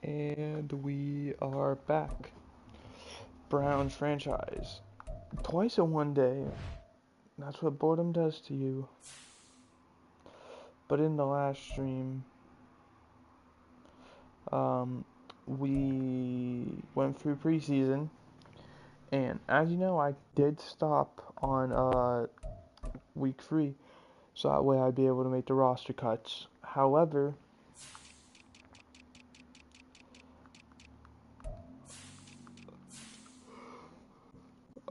And we are back. Browns franchise. Twice in one day. That's what boredom does to you. But in the last stream, um, we went through preseason. And as you know, I did stop on week 3. So that way I'd be able to make the roster cuts. However,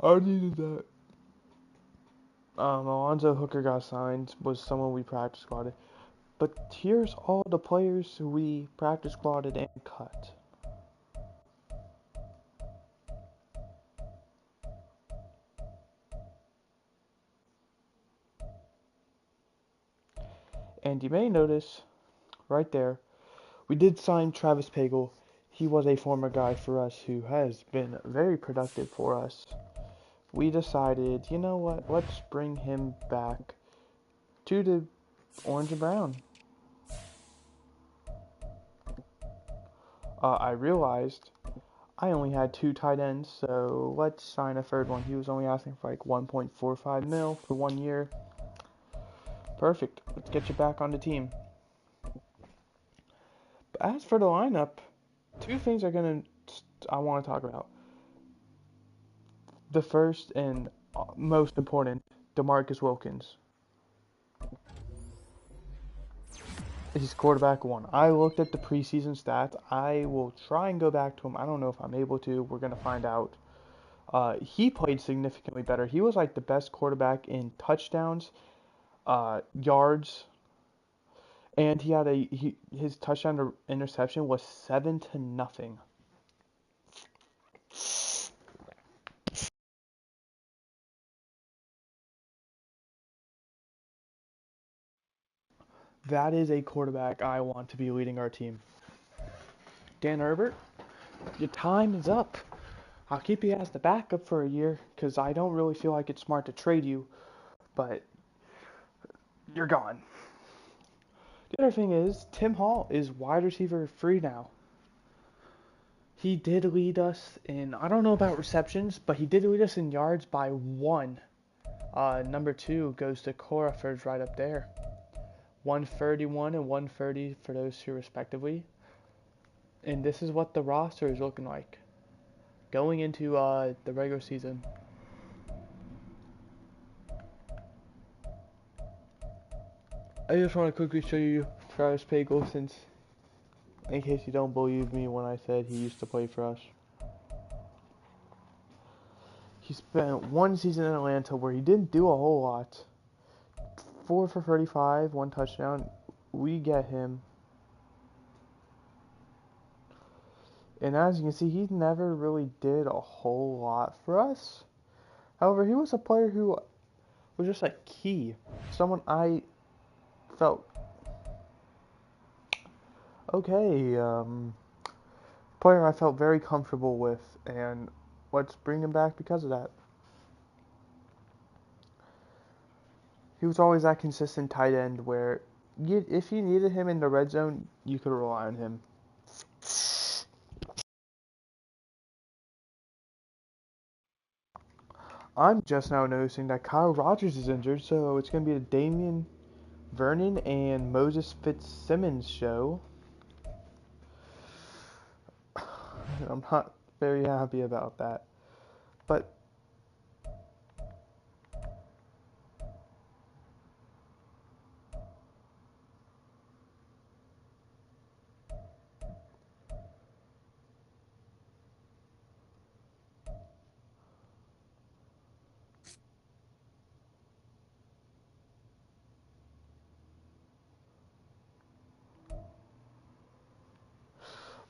I needed that. Alonzo Hooker got signed, was someone we practice squatted. But here's all the players who we practice squatted and cut. And you may notice, right there, we did sign Travis Pagel. He was a former guy for us who has been very productive for us. We decided, you know what, let's bring him back to the orange and brown. I realized I only had 2 tight ends, so let's sign a third one. He was only asking for like 1.45 mil for 1 year. Perfect. Let's get you back on the team. But as for the lineup, 2 things I want to talk about. The first and most important, DeMarcus Wilkins. He's quarterback 1. I looked at the preseason stats. I will try and go back to him. I don't know if I'm able to. We're going to find out. He played significantly better. He was like the best quarterback in touchdowns, yards, and his touchdown to interception was 7-0. That is a quarterback I want to be leading our team. Dan Herbert, your time is up. I'll keep you as the backup for a year because I don't really feel like it's smart to trade you, but you're gone. The other thing is, Tim Hall is wide receiver 3 now. He did lead us in, I don't know about receptions, but he did lead us in yards by 1. Number 2 goes to Coraford right up there. 131 and 130 for those 2 respectively. And this is what the roster is looking like going into the regular season. I just want to quickly show you Travis Pagel, since in case you don't believe me when I said he used to play for us. He spent 1 season in Atlanta where he didn't do a whole lot. 4 for 35, 1 touchdown. We get him. And as you can see, he never really did a whole lot for us. However, he was a player who was just like key. Someone I felt, okay, player I felt very comfortable with, and let's bring him back because of that. He was always that consistent tight end where if you needed him in the red zone, you could rely on him. I'm just now noticing that Kyle Rogers is injured, so it's going to be the Damian Vernon and Moses Fitzsimmons show. I'm not very happy about that. But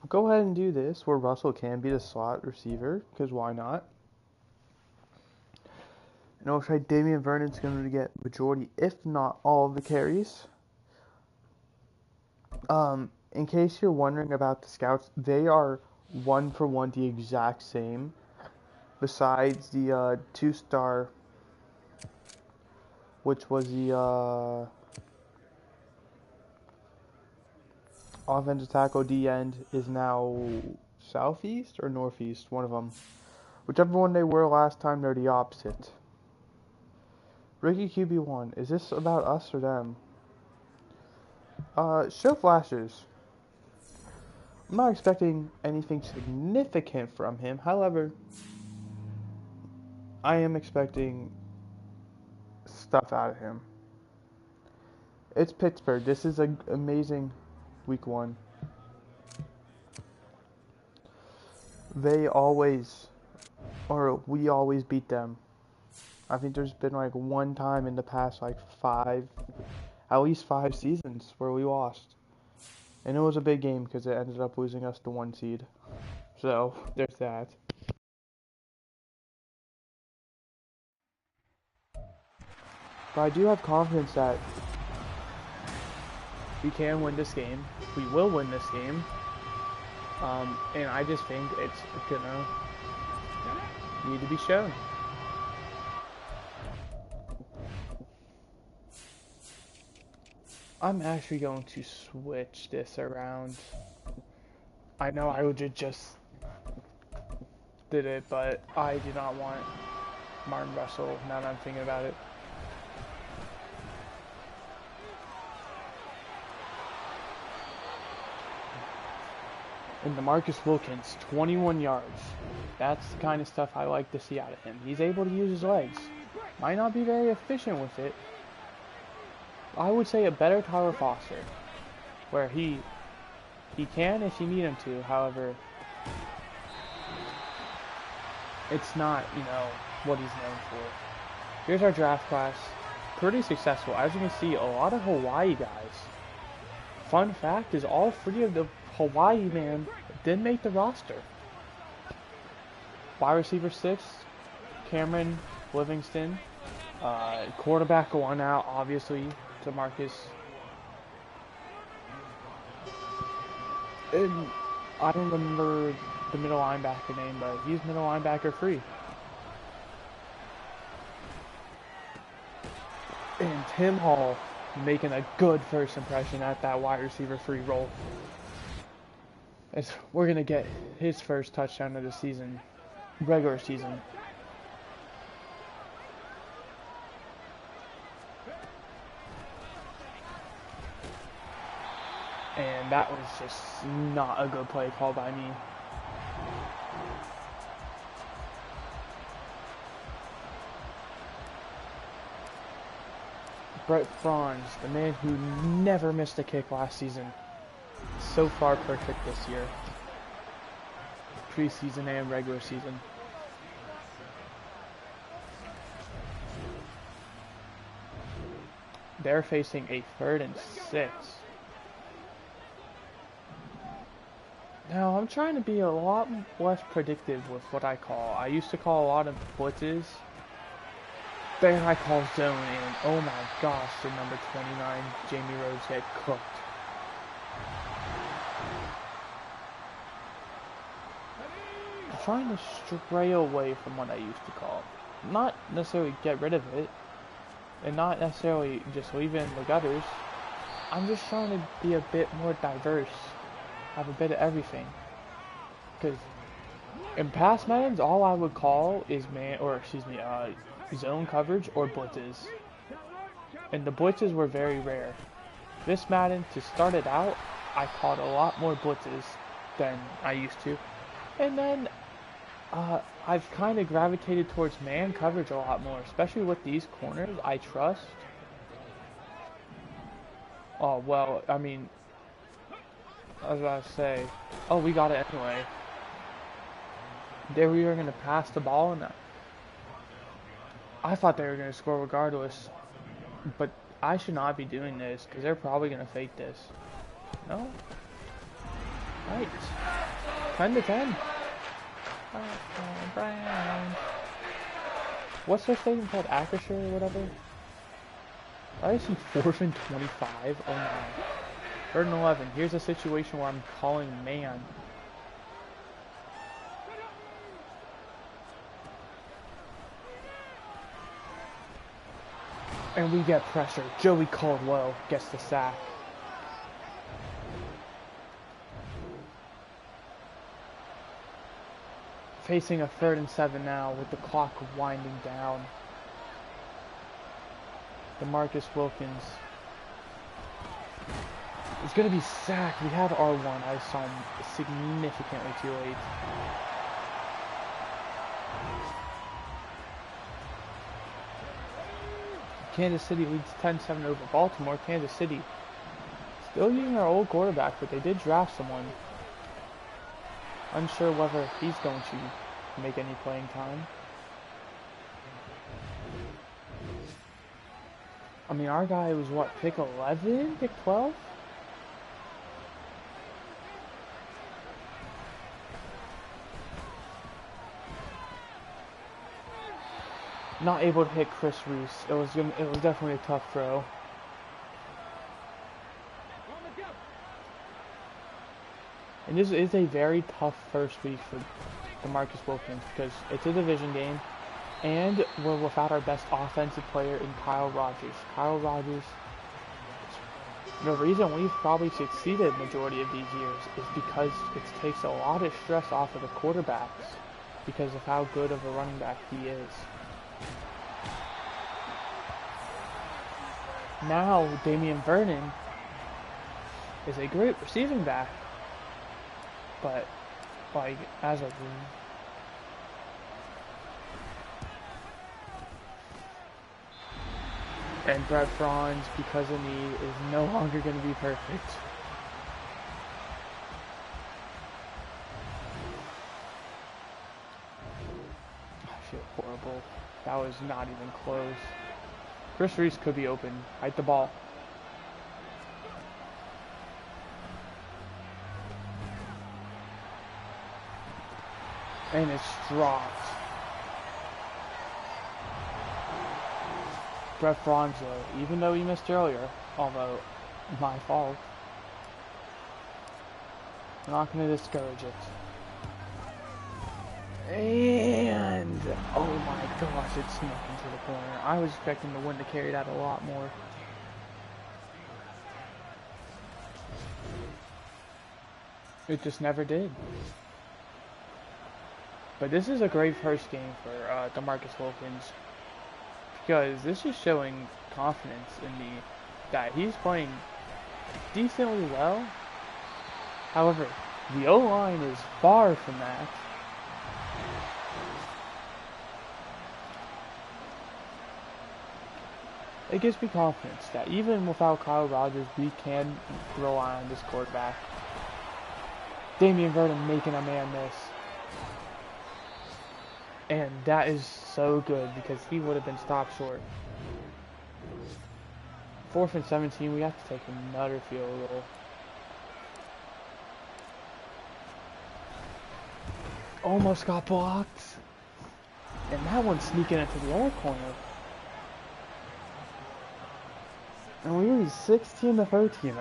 we'll go ahead and do this where Russell can be the slot receiver, because why not? And I'll try Damian Vernon's going to get majority, if not all, of the carries. In case you're wondering about the scouts, they are 1 for 1 the exact same. Besides the 2-star, which was the Offensive tackle D end is now southeast or northeast, one of them. Whichever one they were last time, they're the opposite. Rookie QB1, is this about us or them? Show flashes. I'm not expecting anything significant from him. However, I am expecting stuff out of him. It's Pittsburgh. This is an amazing week 1. We always beat them. I think there's been like one time in the past like at least 5 seasons where we lost. And it was a big game because it ended up losing us the 1 seed. So, there's that. But I do have confidence that we can win this game. We will win this game. And I just think it's gonna need to be shown. I'm actually going to switch this around. I know I would just did it, but I do not want Martin Russell now that I'm thinking about it. And DeMarcus Wilkins, 21 yards. That's the kind of stuff I like to see out of him. He's able to use his legs. Might not be very efficient with it. I would say a better Tyler Foster, where he can if you need him to. However, it's not, what he's known for. Here's our draft class. Pretty successful. As you can see, a lot of Hawaii guys. Fun fact is all 3 of the Hawaii man did make the roster. Wide receiver 6, Cameron Livingston. Quarterback 1 out, obviously, DeMarcus. And I don't remember the middle linebacker name, but he's middle linebacker 3. And Tim Hall making a good first impression at that wide receiver 3 role. As we're going to get his first touchdown of the season, regular season. And that was just not a good play call by me. Brett Franz, the man who never missed a kick last season. So far perfect this year. Preseason and regular season. They're facing a 3rd and 6. Now, I'm trying to be a lot less predictive with what I call. I used to call a lot of blitzes. There I call zone, and oh my gosh, did number 29, Jamie Rhodes, get cooked. I'm trying to stray away from what I used to call. Not necessarily get rid of it, and not necessarily just leave it in the gutters. I'm just trying to be a bit more diverse. Have a bit of everything. Because in past Maddens, all I would call is zone coverage or blitzes. And the blitzes were very rare. This Madden, to start it out, I called a lot more blitzes than I used to. And then I've kind of gravitated towards man coverage a lot more, especially with these corners I trust. Oh, well, I mean, I was about to say, oh, we got it anyway. There we were going to pass the ball, and I thought they were going to score regardless. But I should not be doing this, because they're probably going to fake this. No? Right. 10 to 10. Brown. What's their stadium called? Acrisure or whatever? I see 4th and 25. Oh my. 3rd and 11. Here's a situation where I'm calling man. And we get pressure. Joey Caldwell gets the sack. Facing a 3rd and 7 now with the clock winding down. DeMarcus Wilkins is going to be sacked. We had R1. I saw him significantly too late. Kansas City leads 10-7 over Baltimore. Kansas City still using our old quarterback, but they did draft someone. Unsure whether he's going to make any playing time. I mean, our guy was what, pick 11, pick 12? Not able to hit Chris Reese. It was definitely a tough throw. And this is a very tough first week for DeMarcus Wilkins because it's a division game, and we're without our best offensive player in Kyle Rogers. Kyle Rogers, the reason we've probably succeeded majority of these years is because it takes a lot of stress off of the quarterbacks because of how good of a running back he is. Now, Damian Vernon is a great receiving back, but, like, as a... And Brett Franz, because of need, is no longer going to be perfect. I feel horrible. That was not even close. Chris Reese could be open. Hide the ball. And it's dropped. Brett Franz, even though he missed earlier, although my fault, I'm not going to discourage it. And, oh my gosh, it snuck into the corner. I was expecting the wind to carry that a lot more. It just never did. But this is a great first game for DeMarcus Wilkins, because this is showing confidence in that he's playing decently well. However, the O-line is far from that. It gives me confidence that even without Kyle Rogers, we can rely on this quarterback. Damian Vernon making a man miss. And that is so good because he would have been stopped short. 4th and 17, we have to take another field goal. Almost got blocked. And that one's sneaking into the other corner. And we lose 16-13.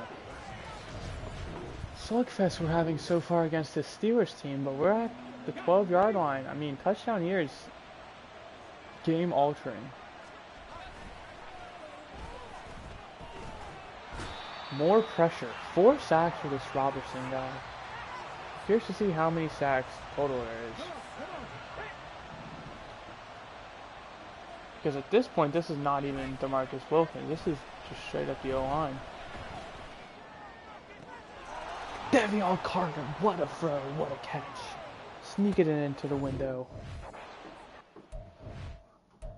Slugfest we're having so far against this Steelers team, but we're at the 12-yard line. I mean, touchdown here is game altering. More pressure. 4 sacks for this Robertson guy. Curious to see how many sacks total there is. Because at this point, this is not even DeMarcus Wilkins. This is just straight up the O-line. Devion Carter, what a throw, what a catch. Sneaking it into the window.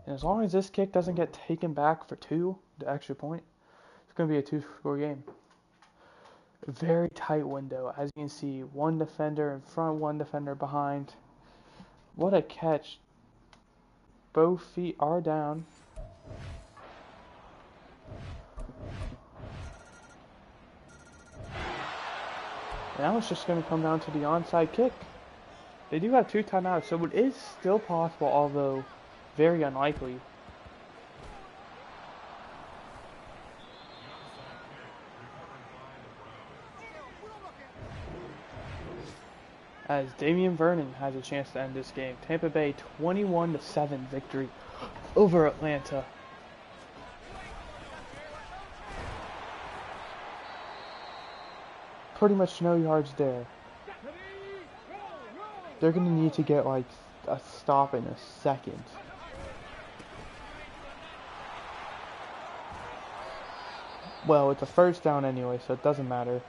And as long as this kick doesn't get taken back for 2, the extra point, it's going to be a 2-score game. A very tight window. As you can see, 1 defender in front, 1 defender behind. What a catch. Both feet are down. Now it's just going to come down to the onside kick. They do have 2 timeouts, so it is still possible, although very unlikely. As Damian Vernon has a chance to end this game. Tampa Bay 21-7 victory over Atlanta. Pretty much no yards there. They're going to need to get like a stop in a second. Well, it's a first down anyway, so it doesn't matter.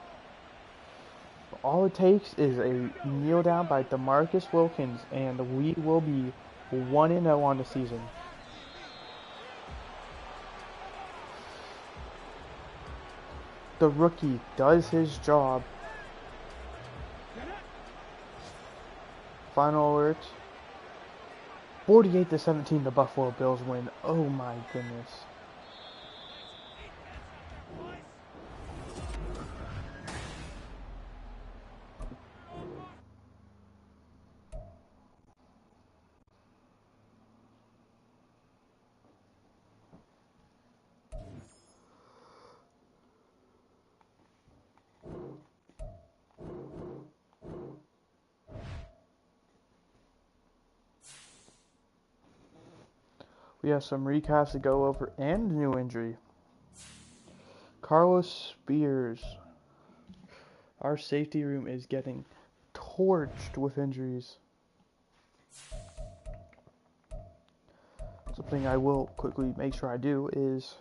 All it takes is a kneel down by DeMarcus Wilkins, and we will be 1-0 on the season. The rookie does his job. Final alert. 48-17, the Buffalo Bills win. Oh my goodness. We have some recaps to go over and a new injury. Carlos Spears. Our safety room is getting torched with injuries. Something I will quickly make sure I do is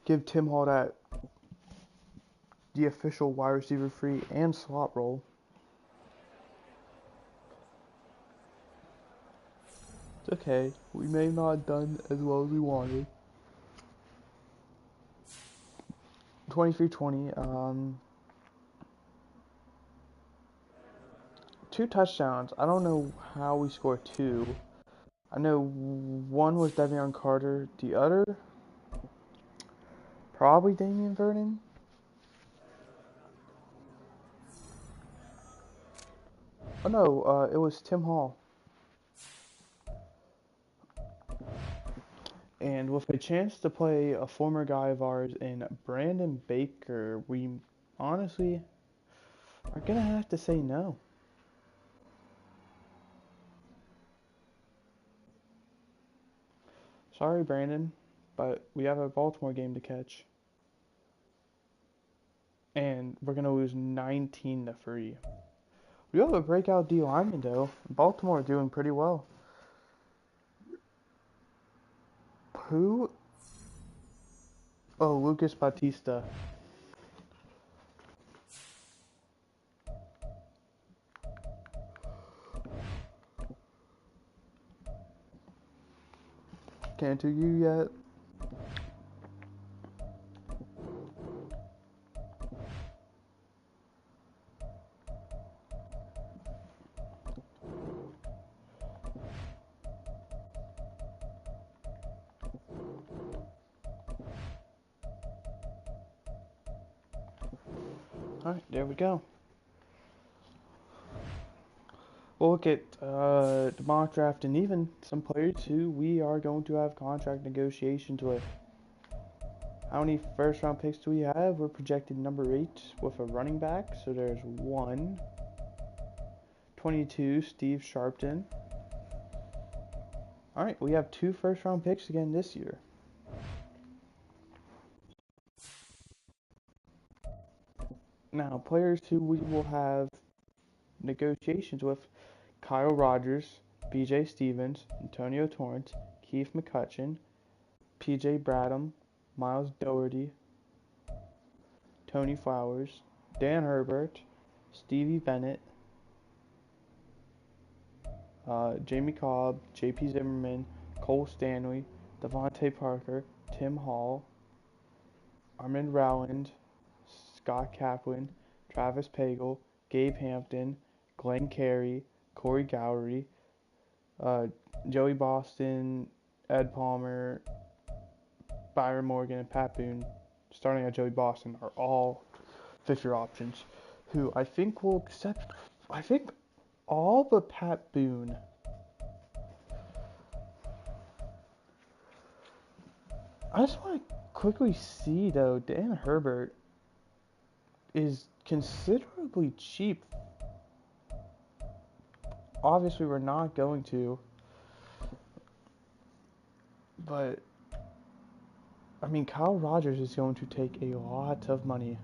give Tim Hall the official wide receiver free and slot role. It's okay. We may not have done as well as we wanted. 23-20. 2 touchdowns. I don't know how we scored 2. I know one was Devion Carter. The other, probably Damian Vernon. Oh no, it was Tim Hall. And with a chance to play a former guy of ours in Brandon Baker, we honestly are gonna have to say no. Sorry, Brandon, but we have a Baltimore game to catch. And we're gonna lose 19-3. We have a breakout D lineman though. Baltimore doing pretty well. Who? Oh, Lucas Batista. Can't do you yet. Alright, there we go. We'll look at the mock draft and even some players who we are going to have contract negotiations with. How many first round picks do we have? We're projected number 8 with a running back. So there's 1. 22, Steve Sharpton. Alright, we have 2 first round picks again this year. Now, players who we will have negotiations with: Kyle Rogers, B.J. Stevens, Antonio Torrance, Keith McCutcheon, P.J. Bradham, Miles Dougherty, Tony Flowers, Dan Herbert, Stevie Bennett, Jamie Cobb, J.P. Zimmerman, Cole Stanley, Devontae Parker, Tim Hall, Armand Rowland, Scott Kaplan, Travis Pagel, Gabe Hampton, Glenn Carey, Corey Gowrie, Joey Boston, Ed Palmer, Byron Morgan, and Pat Boone, starting at Joey Boston, are all fifth-year options, who I think will accept, I think, all but Pat Boone. I just want to quickly see, though, Dan Herbert is considerably cheap. Obviously, we're not going to, but I mean, Kyle Rogers is going to take a lot of money.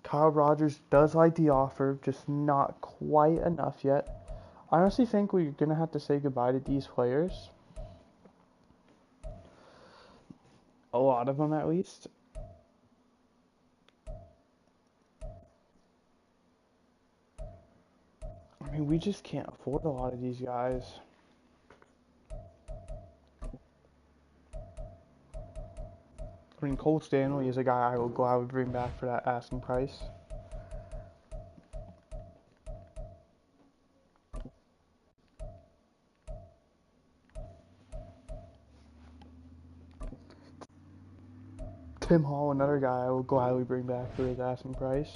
Kyle Rogers does like the offer, just not quite enough yet. I honestly think we're going to have to say goodbye to these players. A lot of them, at least. I mean, we just can't afford a lot of these guys. I mean, Cole Stanley is a guy I will gladly bring back for that asking price. Tim Hall, another guy I will gladly bring back for his asking price.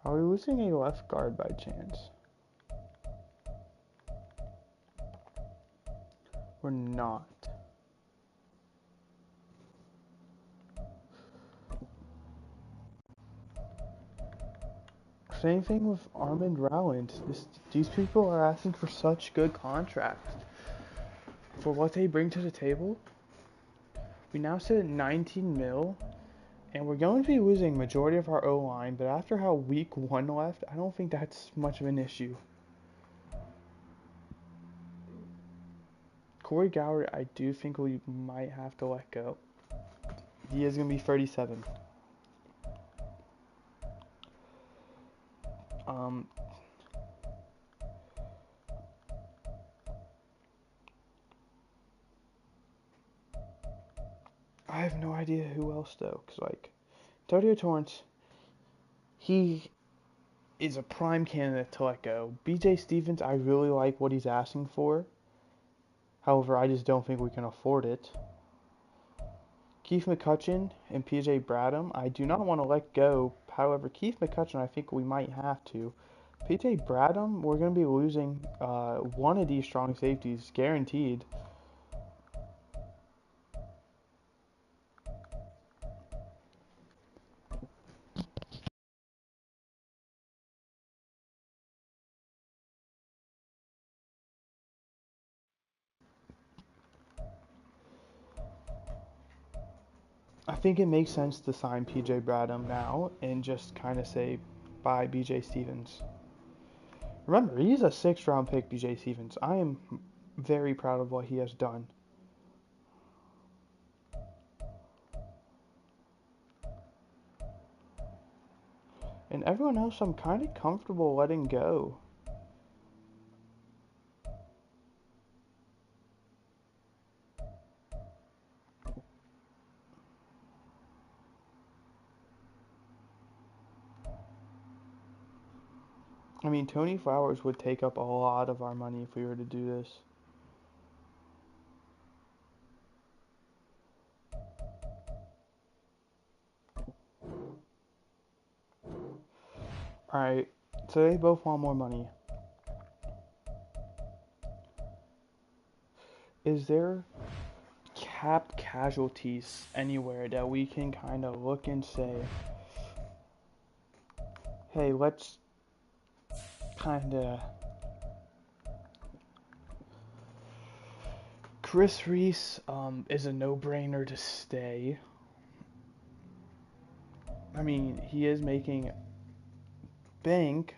Are we losing a left guard by chance? We're not. Same thing with Armand Rowland. These people are asking for such good contracts for what they bring to the table. We now sit at 19 mil, and we're going to be losing majority of our O-line, but after how week 1 left, I don't think that's much of an issue. Corey Gower, I do think we might have to let go. He is going to be 37. I have no idea who else though, because like Antonio Torrance, he is a prime candidate to let go. BJ Stevens, I really like what he's asking for. However, I just don't think we can afford it. Keith McCutcheon and PJ Bradham, I do not want to let go. However, Keith McCutcheon, I think we might have to. PJ Bradham, we're going to be losing one of these strong safeties, guaranteed. I think it makes sense to sign PJ Bradham now and just kind of say bye BJ Stevens. Remember, he's a 6th round pick, BJ Stevens. I am very proud of what he has done. And everyone else I'm kind of comfortable letting go. I mean, Tony Flowers would take up a lot of our money if we were to do this. Alright, so they both want more money. Is there capped casualties anywhere that we can kind of look and say, hey, let's kind of... Chris Reese is a no-brainer to stay. I mean, he is making bank.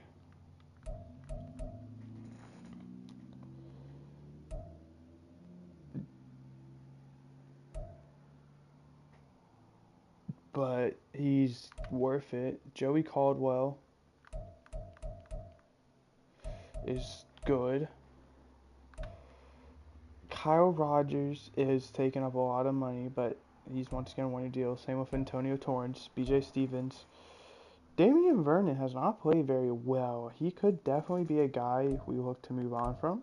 But he's worth it. Joey Caldwell is good. Kyle Rogers is taking up a lot of money, but he's once again won a deal. Same with Antonio Torrance, BJ Stevens. Damian Vernon has not played very well. He could definitely be a guy we look to move on from.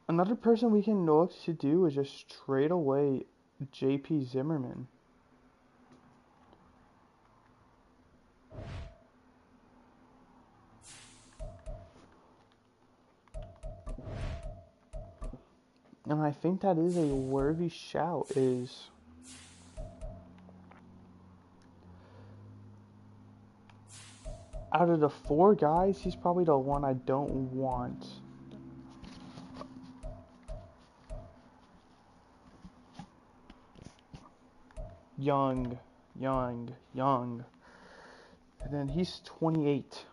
Another person we can look to do is just trade away J.P. Zimmerman. And I think that is a worthy shout. Is out of the four guys, he's probably the one I don't want. Young. And then he's 28.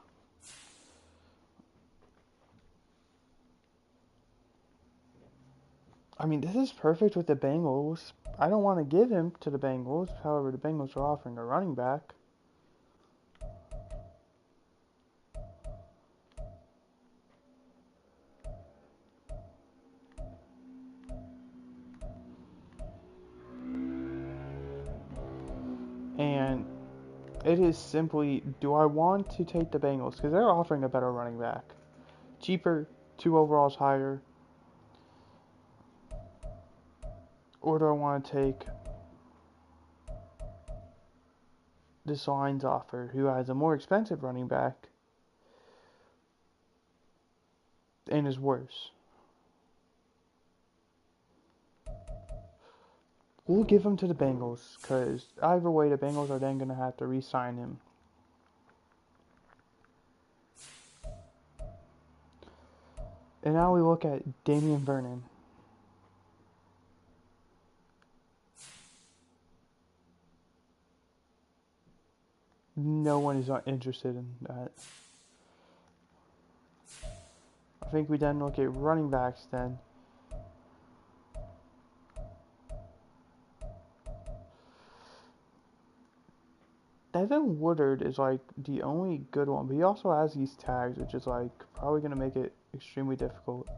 I mean, this is perfect with the Bengals. I don't want to give him to the Bengals. However, the Bengals are offering a running back. And it is simply, do I want to take the Bengals? Because they're offering a better running back. Cheaper, 2 overalls higher. Or do I want to take this Lions offer, who has a more expensive running back and is worse? We'll give him to the Bengals, because either way, the Bengals are then going to have to re-sign him. And now we look at Damian Vernon. No one is interested in that. I think we then look at running backs then. Devin Woodard is like the only good one, but he also has these tags, which is like probably going to make it extremely difficult.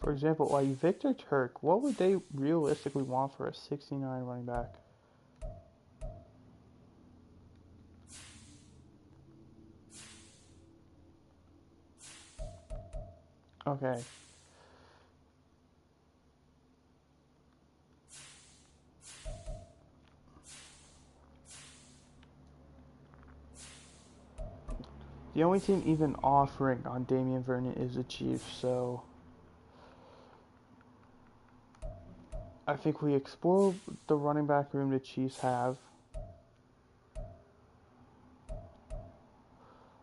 For example, like Victor Turk, what would they realistically want for a 69 running back? Okay. The only team even offering on Damian Vernon is the Chiefs, so I think we explore the running back room the Chiefs have.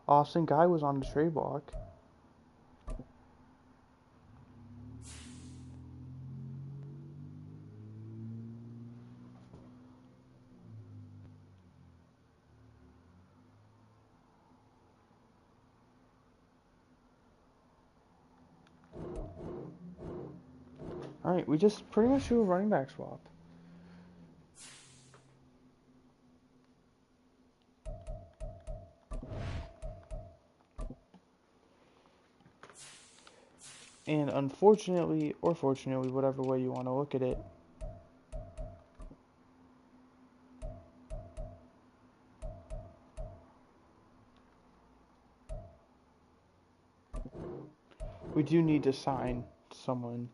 Austin Guy was on the trade block. Alright, we just pretty much do a running back swap. And unfortunately, or fortunately, whatever way you want to look at it, we do need to sign someone,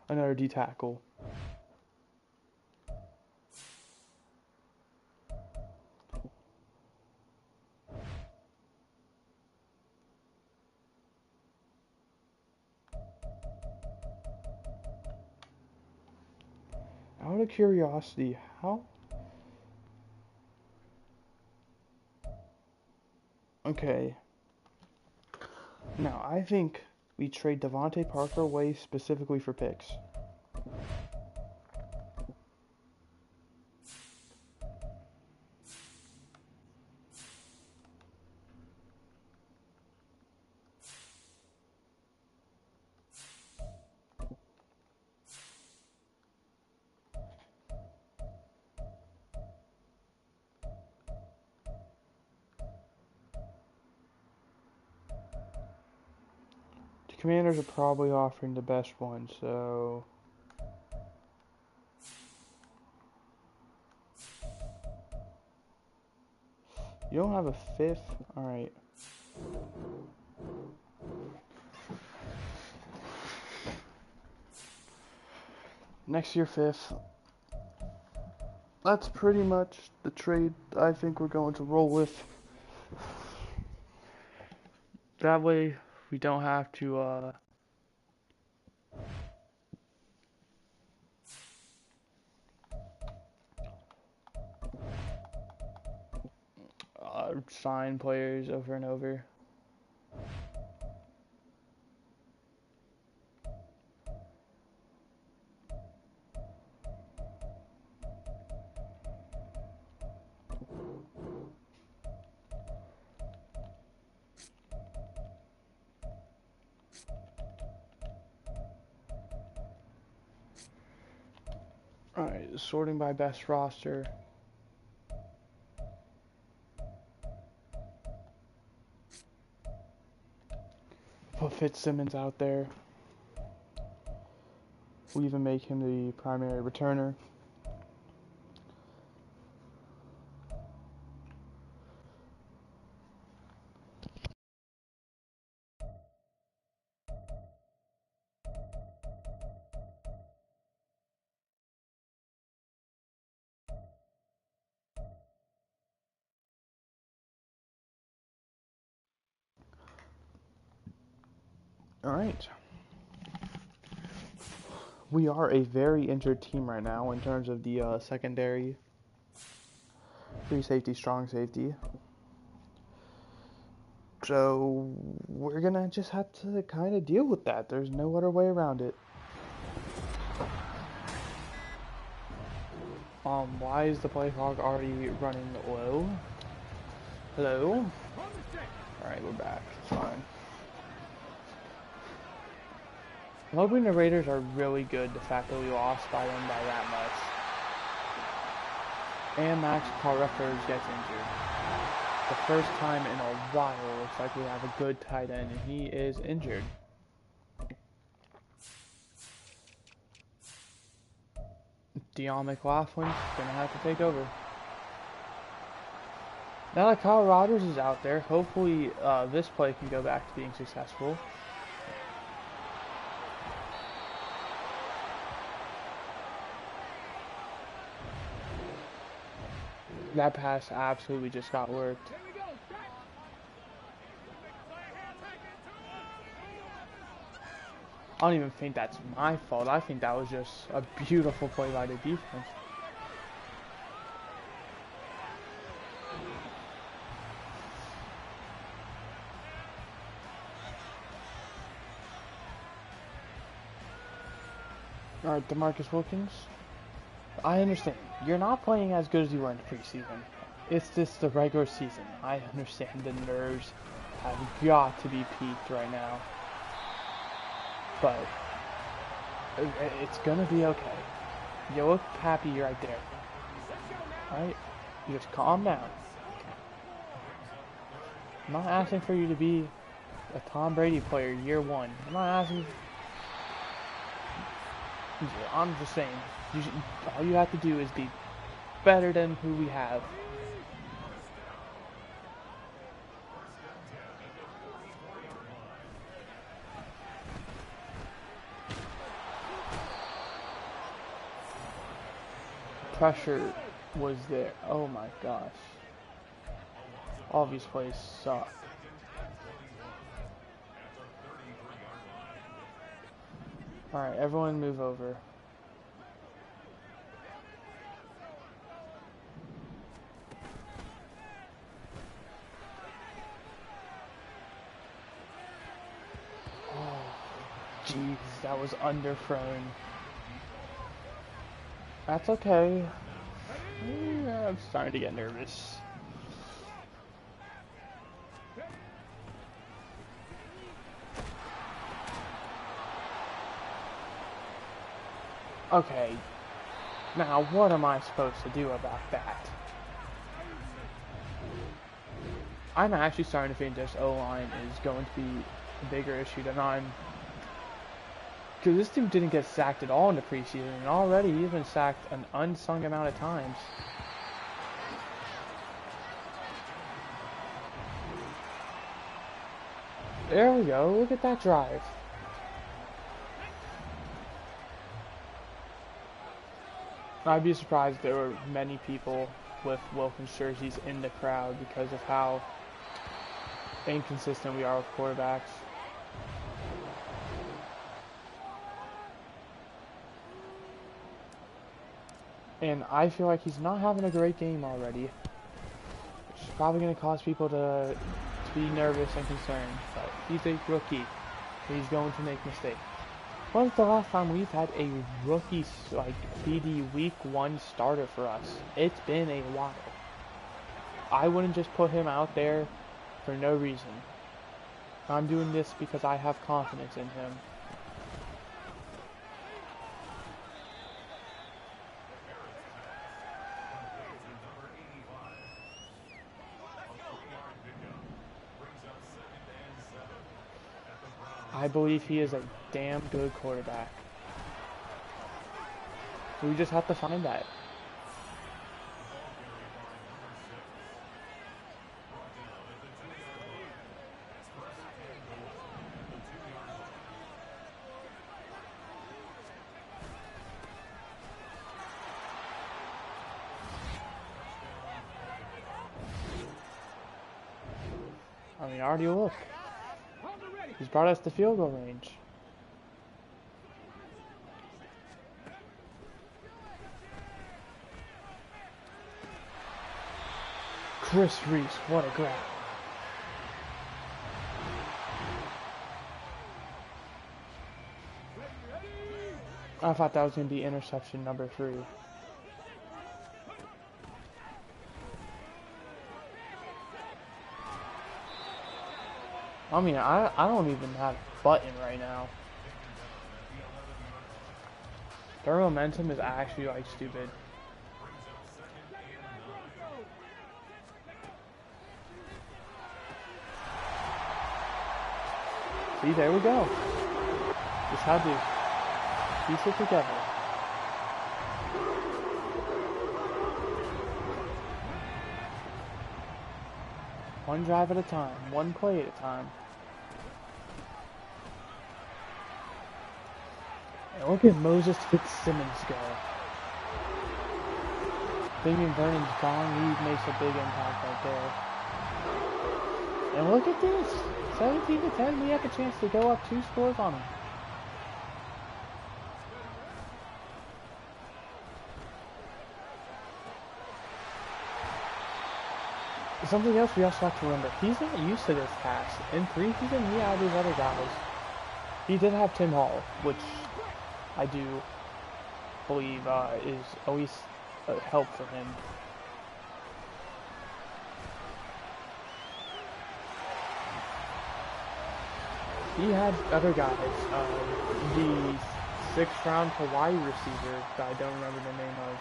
another D tackle. Out of curiosity, how? Okay. Now, I think we trade Devontae Parker away specifically for picks. Commanders are probably offering the best one, so... You don't have a fifth? Alright. Next year, fifth. That's pretty much the trade I think we're going to roll with. That way, we don't have to, sign players over and over. Alright, sorting by best roster. Put Fitzsimmons out there. We'll even make him the primary returner. Alright. We are a very injured team right now in terms of the secondary. Free safety, strong safety. So we're gonna just have to kind of deal with that. There's no other way around it. Why is the play clock already running low? Hello? Alright, we're back. It's fine. I'm hoping the Raiders are really good, the fact that we lost by them by that much. And Max Carruthers gets injured. The first time in a while, it looks like we have a good tight end, and he is injured. Deion McLaughlin's gonna have to take over. Now that Kyle Rogers is out there, hopefully this play can go back to being successful. That pass absolutely just got worked. I don't even think that's my fault. I think that was just a beautiful play by the defense. Alright, DeMarcus Wilkins. I understand. You're not playing as good as you were in the preseason. It's just the regular season. I understand the nerves have got to be peaked right now. But it's gonna be okay. You look happy right there. Alright? You just calm down. I'm not asking for you to be a Tom Brady player year one. I'm not asking. I'm just saying. All you have to do is be better than who we have. Pressure was there. Oh my gosh. All these plays suck. Alright, everyone move over. Oh, jeez, that was underthrown. That's okay. I'm starting to get nervous. Okay, now what am I supposed to do about that? I'm actually starting to think this O-line is going to be a bigger issue than I'm. Because this dude didn't get sacked at all in the preseason, and already he's been sacked an unsung amount of times. There we go, look at that drive. I'd be surprised if there were many people with Wilkins jerseys in the crowd because of how inconsistent we are with quarterbacks. And I feel like he's not having a great game already. Which is probably going to cause people to be nervous and concerned. But he's a rookie. He's going to make mistakes. When's the last time we've had a rookie, like, be the week 1 starter for us? It's been a while. I wouldn't just put him out there for no reason. I'm doing this because I have confidence in him. I believe he is a damn good quarterback. We just have to find that. I mean, already look. He's brought us to field goal range. Chris Reese, what a grab. I thought that was going to be interception number 3. I mean, I don't even have a button right now. Their momentum is actually, like, stupid. See, there we go. Just had to piece it together. One drive at a time, one play at a time. And look at Moses Fitzsimmons go. Damian Vernon's gone, he makes a big impact right there. And look at this! 17-10, we have a chance to go up 2 scores on them. Something else we also have to remember, he's not used to this pass. In preseason, he had his other guys. He did have Tim Hall, which I do believe is at least a help for him. He had other guys. The 6th round Hawaii receiver that I don't remember the name of.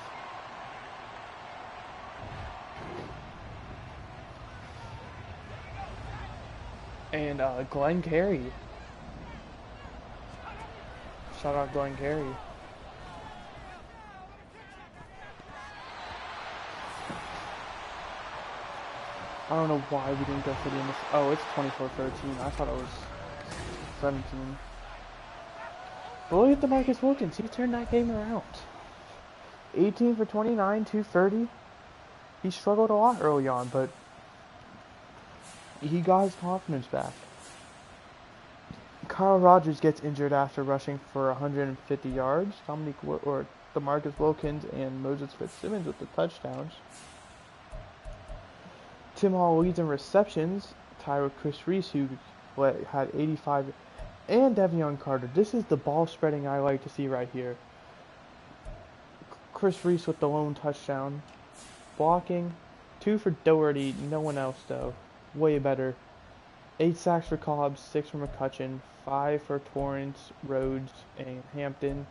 And Glenn Carey. Shout out Glenn Carey. I don't know why we didn't go for the initial. Oh, it's 24-13. I thought it was 17. But look at DeMarcus Wilkins. He turned that game around. 18 for 29, 230. He struggled a lot early on, but he got his confidence back. Kyle Rogers gets injured after rushing for 150 yards. DeMarcus Wilkins and Moses Fitzsimmons with the touchdowns. Tim Hall leads in receptions, tied with Chris Reese, who had 85, and Devion Carter. This is the ball spreading I like to see right here. Chris Reese with the lone touchdown. Blocking, 2 for Doherty, no one else though. Way better. 8 sacks for Cobbs, 6 for McCutcheon, 5 for Torrance, Rhodes, and Hampton.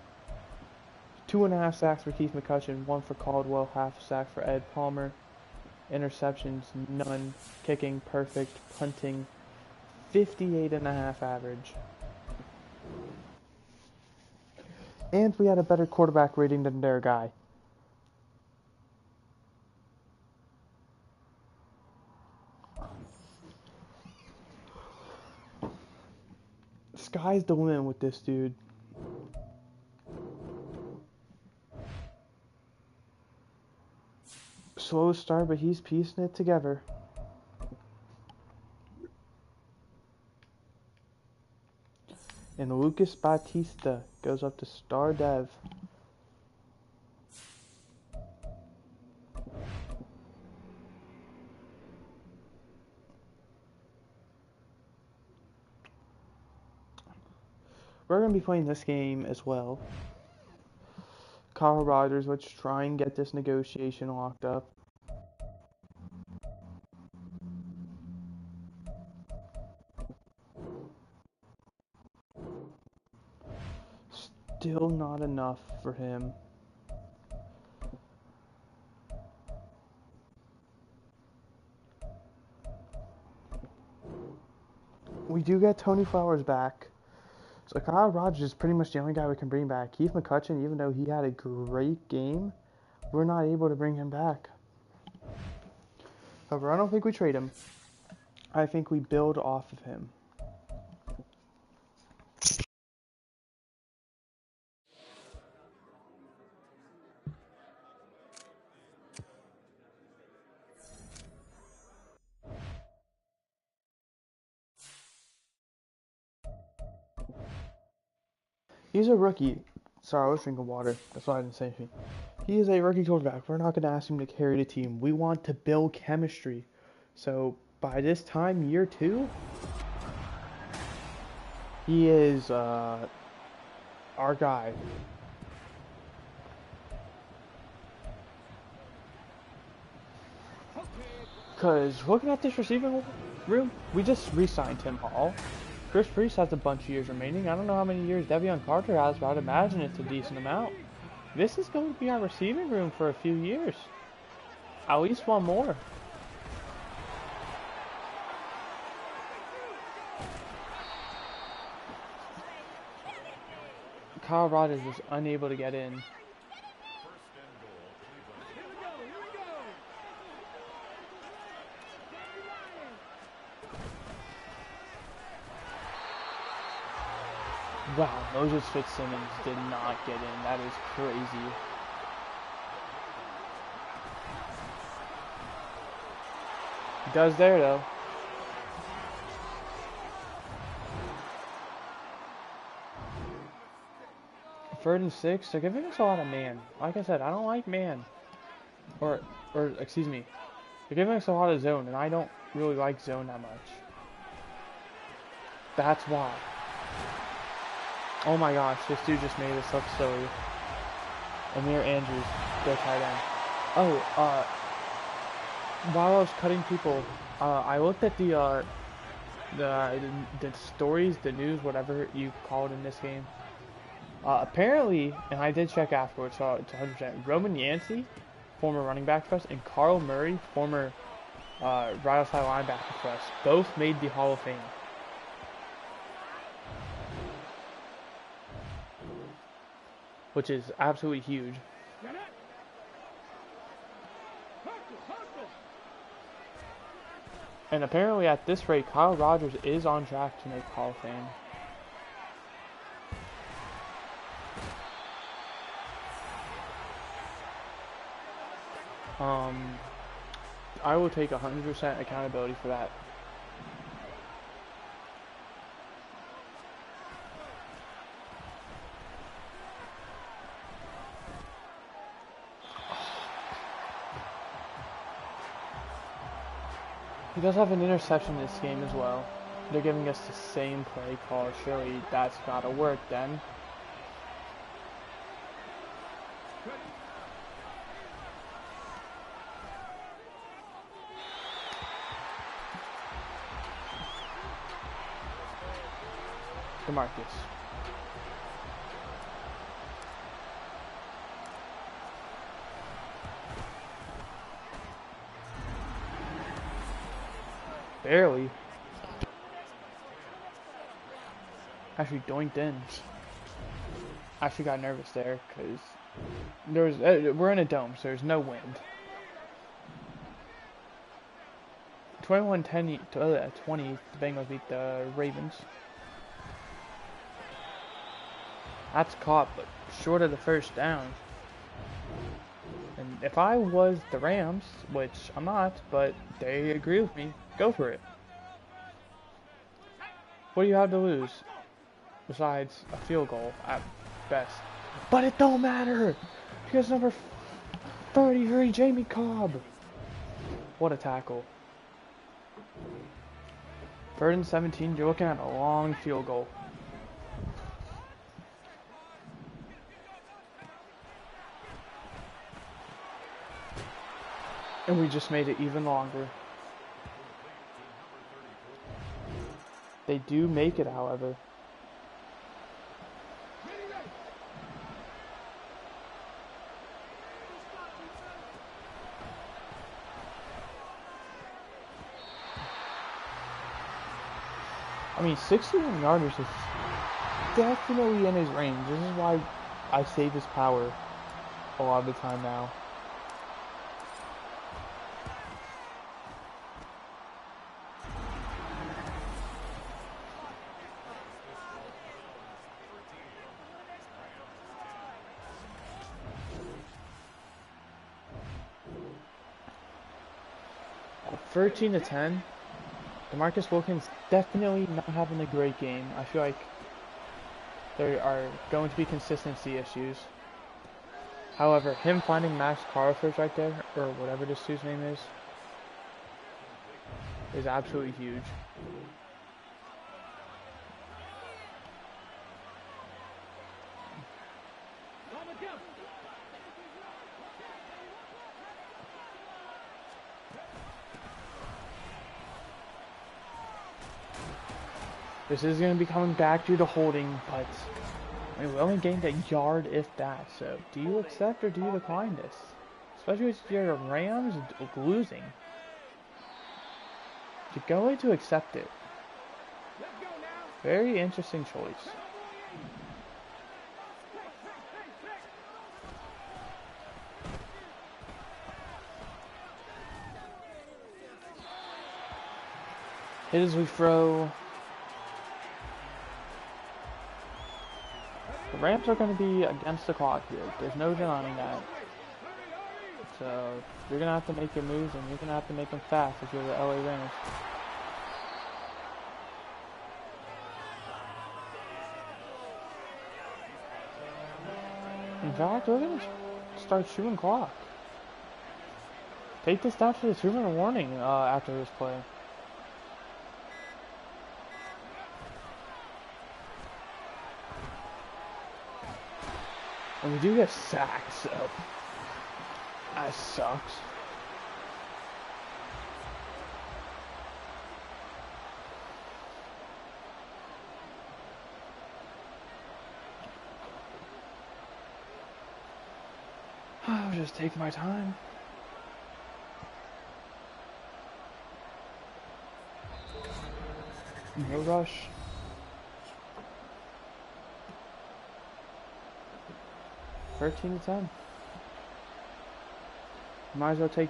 2.5 sacks for Keith McCutcheon, 1 for Caldwell, half a sack for Ed Palmer. Interceptions, none. Kicking, perfect. Punting, 58.5 average. And we had a better quarterback rating than their guy. Sky's the limit with this dude. Slow start, but he's piecing it together. And Lucas Batista goes up to star dev. We're going to be playing this game as well. Kyle Rogers, let's try and get this negotiation locked up. Still not enough for him. We do get Tony Flowers back. So Kyle Rogers is pretty much the only guy we can bring back. Keith McCutcheon, even though he had a great game, we're not able to bring him back. However, I don't think we trade him. I think we build off of him. He's a rookie. Sorry, I was drinking water. That's why I didn't say anything. He is a rookie quarterback. We're not going to ask him to carry the team. We want to build chemistry. So, by this time, year 2, he is our guy. Because looking at this receiving room, we just re-signed Tim Hall. Chris Priest has a bunch of years remaining. I don't know how many years Devion Carter has, but I'd imagine it's a decent amount. This is going to be our receiving room for a few years. At least one more. Kyle Rogers was unable to get in. Wow, Moses Fitzsimmons did not get in. That is crazy. He does there, though. Third and 6. They're giving us a lot of man. Like I said, I don't like man. Or excuse me. They're giving us a lot of zone, and I don't really like zone that much. That's why. Oh my gosh, this dude just made us look silly. Amir Andrews, go tight end. Oh, while I was cutting people, I looked at the stories, the news, whatever you call it in this game. Apparently, and I did check afterwards, so it's 100%. Roman Yancey, former running back for us, and Carl Murray, former right outside linebacker for us, both made the Hall of Fame. Which is absolutely huge. And apparently at this rate, Kyle Rogers is on track to make Hall of Fame. I will take 100% accountability for that. He does have an interception in this game as well. They're giving us the same play call. Surely that's gotta work then. DeMarcus. Barely. Actually doinked in. Actually got nervous there because there's we're in a dome, so there's no wind. 21-10, 20, the Bengals beat the Ravens. That's caught, but short of the first down. And if I was the Rams, which I'm not, but they agree with me, go for it. What do you have to lose? Besides a field goal at best. But it don't matter! Because number 33, Jamie Cobb. What a tackle. 3rd and 17, you're looking at a long field goal. And we just made it even longer. They do make it, however. I mean, 61 yarders is definitely in his range. This is why I save his power a lot of the time now. At 13-10. DeMarcus Wilkins definitely not having a great game. I feel like there are going to be consistency issues. However, him finding Max Carlford right there, or whatever this dude's name is absolutely huge. This is going to be coming back due to holding, but I mean, we only gained a yard, if that. So, do you accept or do you decline this? Especially with your Rams losing. You're going to accept it. Very interesting choice. Hit as we throw. The Rams are going to be against the clock here. There's no denying that. So, you're going to have to make your moves, and you're going to have to make them fast if you're the LA Rams. In fact, we're going to start shooting clock. Take this down to the 2-minute warning after this play. And we do get sacked, so that sucks. I'll just take my time. No rush. Thirteen to 10. Might as well take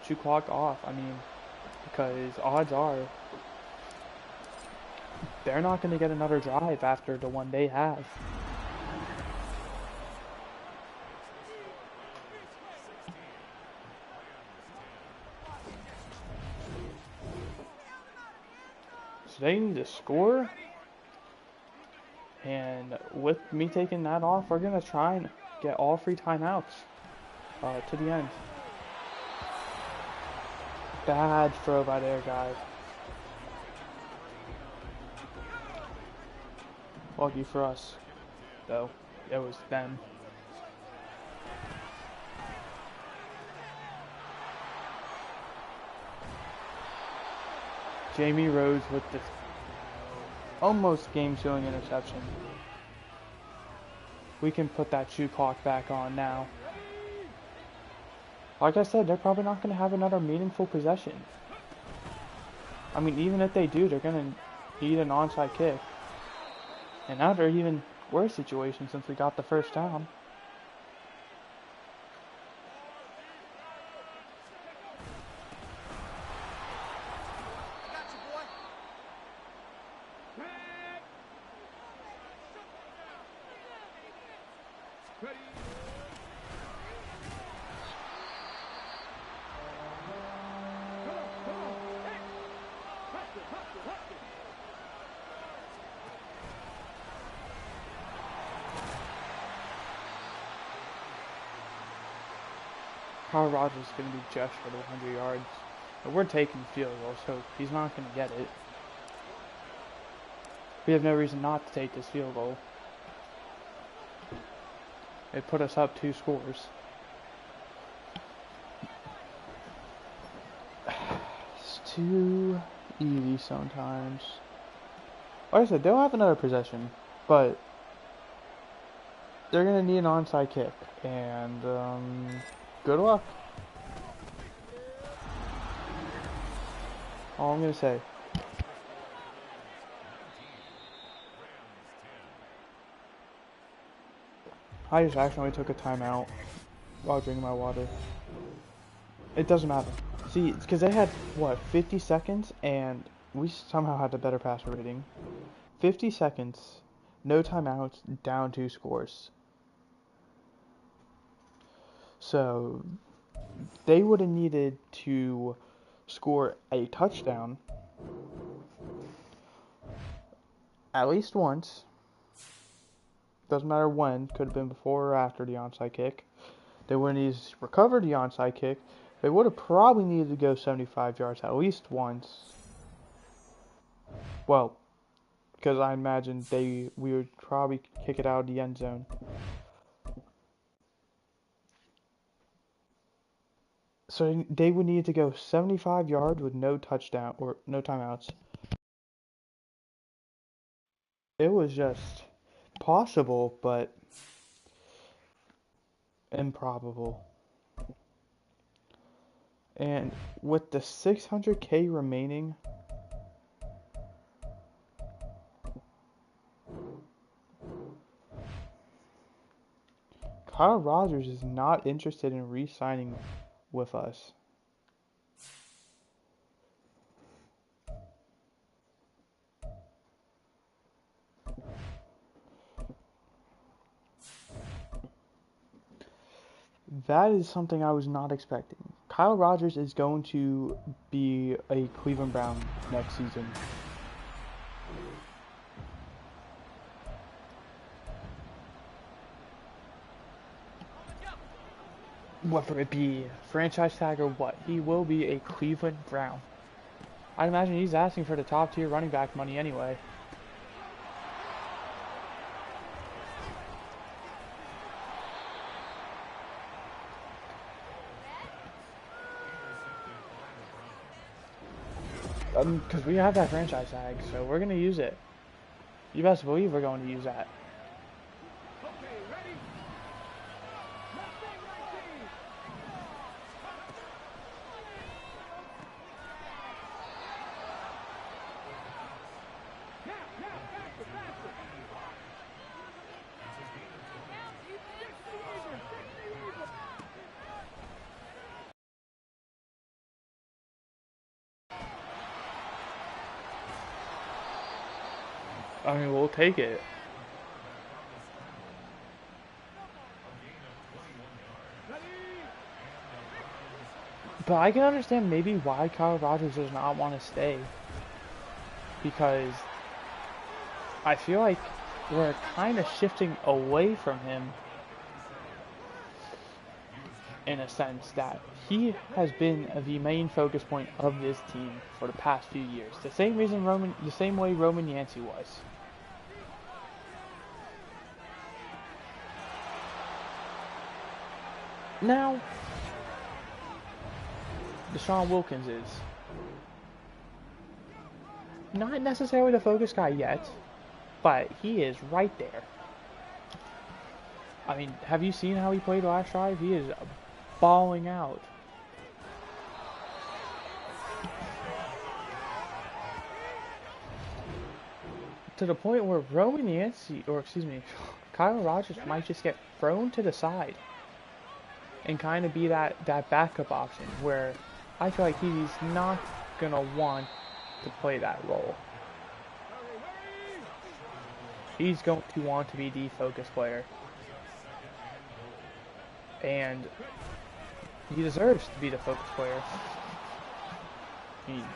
chew clock off. I mean, because odds are they're not going to get another drive after the one they have. So they need to score. And with me taking that off, we're going to try and get all 3 timeouts to the end. Bad throw by their guy. Lucky for us, though, it was them. Jamie Rose with this almost game-sealing interception. We can put that shoe clock back on now. Like I said, they're probably not going to have another meaningful possession. I mean, even if they do, they're going to need an onside kick. And now they're even worse situation since we got the first down. Kyle Rogers is going to be just for the 100 yards. But we're taking the field goal, so he's not going to get it. We have no reason not to take this field goal. It put us up 2 scores. It's too easy sometimes. Like I said, they'll have another possession, but they're going to need an onside kick. And, good luck. All I'm going to say. I just accidentally took a timeout while drinking my water. It doesn't matter. See, it's because they had, what, 50 seconds, and we somehow had the better passer rating. 50 seconds, no timeouts, down 2 scores. So, they would have needed to score a touchdown at least once. Doesn't matter when. Could have been before or after the onside kick. They would have needed to recover the onside kick. They would have probably needed to go 75 yards at least once. Well, because I imagine we would probably kick it out of the end zone. So they would need to go 75 yards with no touchdown or no timeouts. It was just possible, but improbable. And with the 600K remaining, Kyle Rogers is not interested in re-signing with us. That is something I was not expecting. Kyle Rogers is going to be a Cleveland Brown next season. Whether it be franchise tag or what, he will be a Cleveland Brown. I imagine he's asking for the top tier running back money anyway. Because we have that franchise tag, so we're going to use it. You best believe we're going to use that. I mean, we'll take it. But I can understand maybe why Kyle Rogers does not want to stay. Because I feel like we're kind of shifting away from him in a sense that he has been the main focus point of this team for the past few years. The same way Roman Yancey was. Now, Deshaun Wilkins is not necessarily the focus guy yet, but he is right there. I mean, have you seen how he played last drive? He is balling out. to the point where Roman Yancey, or excuse me, Kyle Rogers might just get thrown to the side and kind of be that backup option where I feel like he's not going to want to play that role. He's going to want to be the focus player. And he deserves to be the focus player.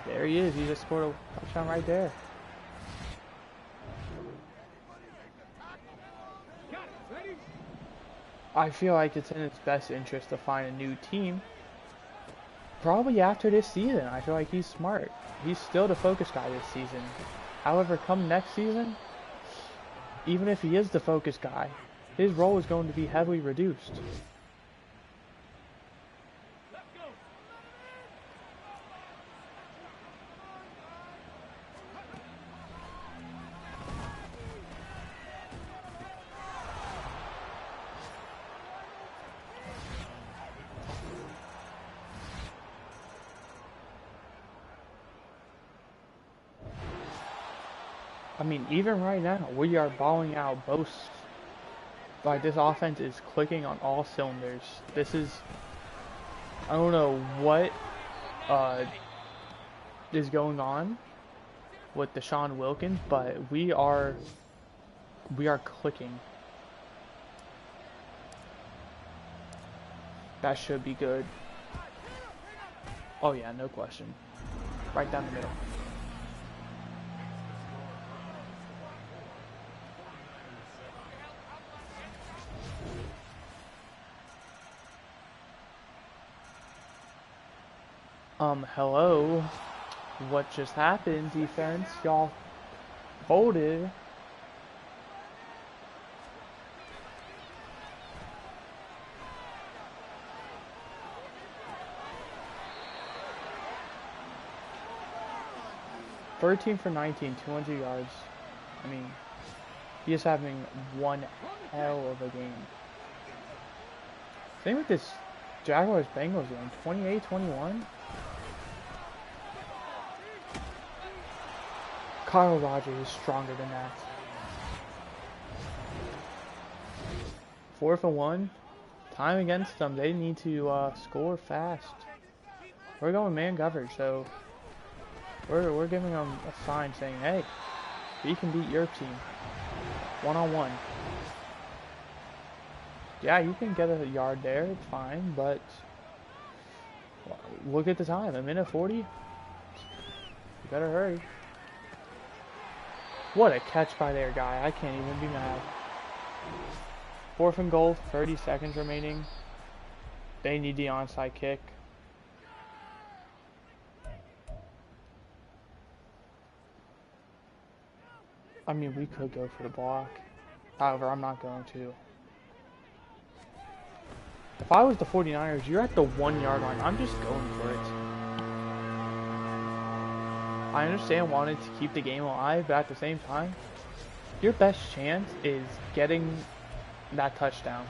There he is. He just scored a touchdown right there. I feel like it's in its best interest to find a new team. Probably after this season. I feel like he's smart. He's still the focus guy this season. However, come next season, even if he is the focus guy, his role is going to be heavily reduced. I mean, even right now, we are balling out both. Like, this offense is clicking on all cylinders. This is, I don't know what is going on with Deshaun Wilkins, but we are clicking. That should be good. Oh yeah, no question. Right down the middle. Hello? What just happened, defense? Y'all folded. $13 for 19, 200 yards. I mean, he is having one hell of a game. Same with this Jaguars-Bengals game, 28-21. Kyle Rogers is stronger than that. 4th and 1. Time against them. They need to score fast. We're going man coverage, so we're giving them a sign saying, hey, we can beat your team. One-on-one. Yeah, you can get a yard there, it's fine, but look at the time, 1:40. You better hurry. What a catch by their guy, I can't even be mad. 4th and goal, 30 seconds remaining. They need the onside kick. I mean, we could go for the block. However, I'm not going to. If I was the 49ers, you're at the 1 yard line. I'm just going for it. I understand wanting to keep the game alive, but at the same time, your best chance is getting that touchdown.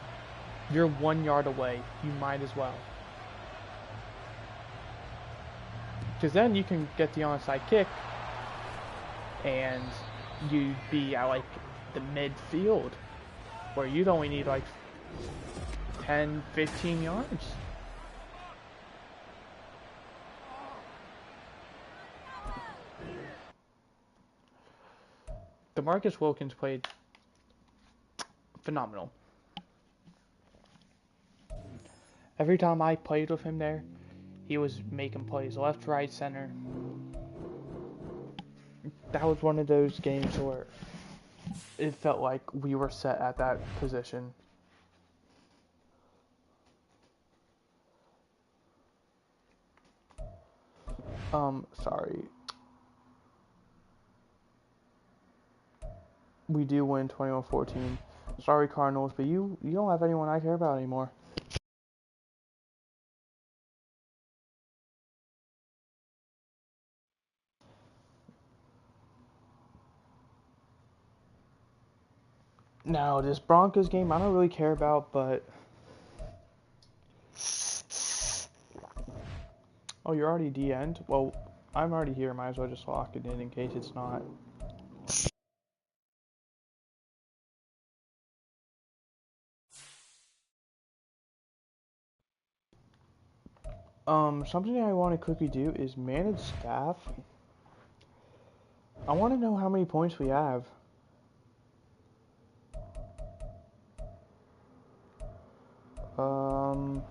You're 1 yard away. You might as well. Because then you can get the onside kick and you'd be at like the midfield where you'd only need like 10, 15 yards. DeMarcus Wilkins played phenomenal. Every time I played with him there, he was making plays left, right, center. That was one of those games where it felt like we were set at that position. Sorry. We do win 21-14. Sorry, Cardinals, but you don't have anyone I care about anymore. Now, this Broncos game, I don't really care about, but... Oh, you're already DN'd? Well, I'm already here. Might as well just lock it in case it's not. Something I want to quickly do is manage staff. I want to know how many points we have. Um,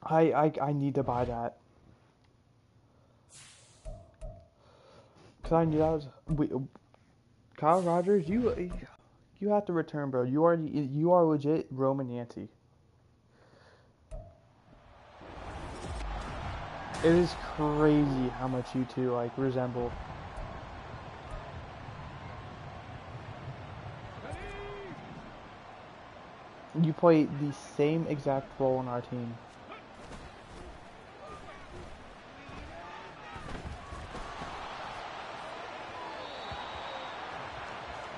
I need to buy that. Cause I knew that was Kyle Rogers. You have to return, bro. You are legit Roman Yancey. It is crazy how much you two like resemble. You play the same exact role in our team.